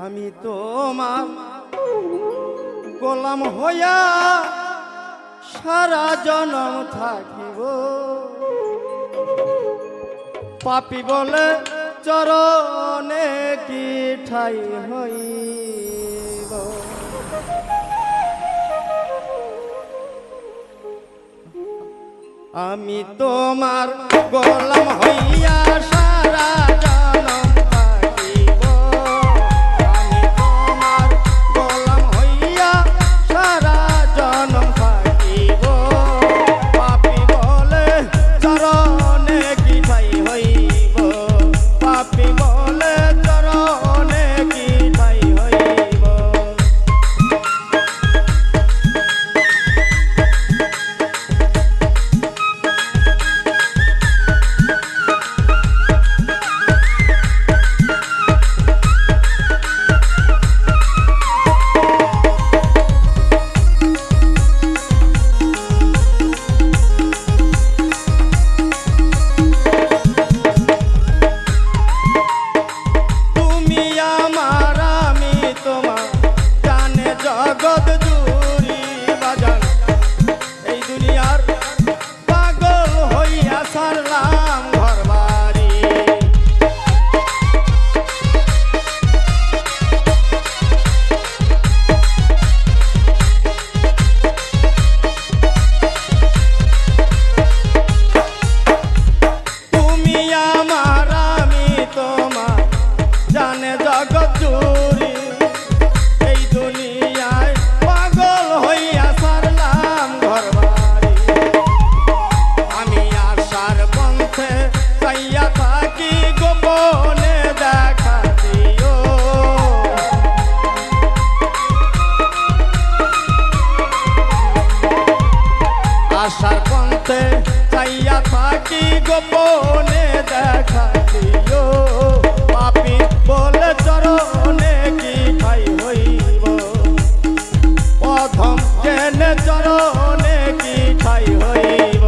আমি তোমার গোলাম হইয়া সারা জনম থাকিব, পাপী বলে চরণে কি ঠাই হইব। আমি তোমার গোলাম হইয়া সারা জনম থাকিব, আমি তোমার গোলাম হইয়া সারা জনম থাকিব, পাপী বলে চরণে কি ঠাই হইব, পাপী বলে চরণে কি ঠাই হইব। জগৎ জুড়ি বাজার এই দুনিয়ার পাগল হইয়া সারলাম ঘর বাড়ি, তুমি আমার আমি তোমার জানে জগৎ জুড়ি এই দুনিয়ায় পাগল হইয়া সারলাম ঘর বাড়ি। আমি আশার পথে চাইয়া থাকি গোপনে দেখা দিও, আশার পথে চাইয়া থাকি গোপনে দেখা দিও, পাপী বলে চরণে কি ঠাই হইব, প্রথম জেনে চরণে কি ঠাই হইব।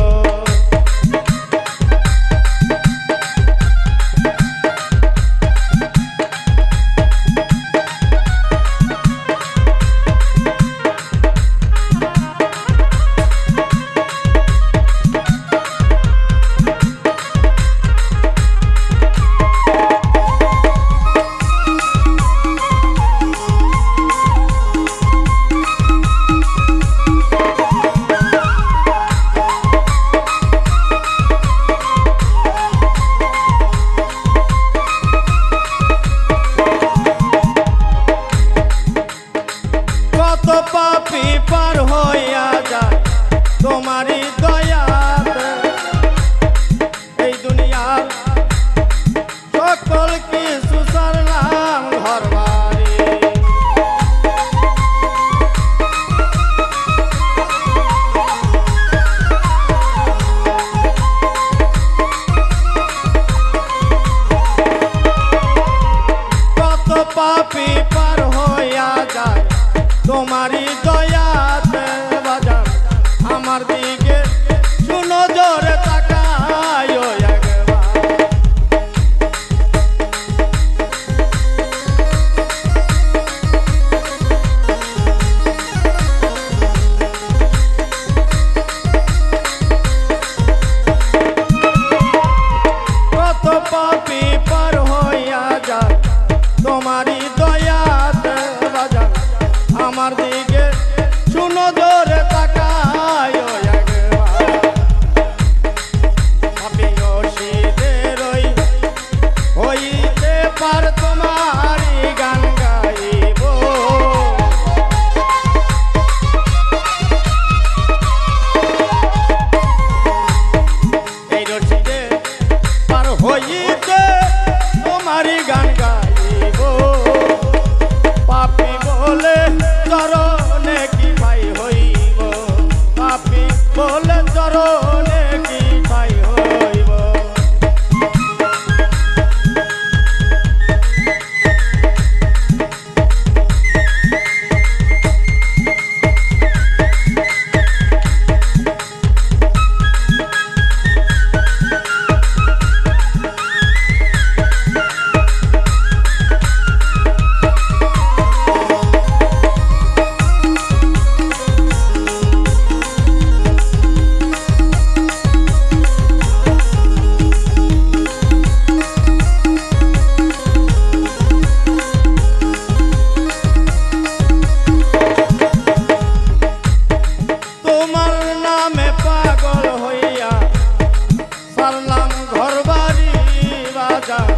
যান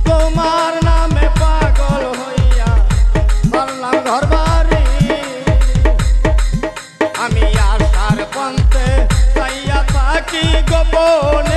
তোমার নামে পাগল হইয়া পারলাম ঘর বাড়ি আমি আশার পন্থে চাইয়া থাকি গোপনে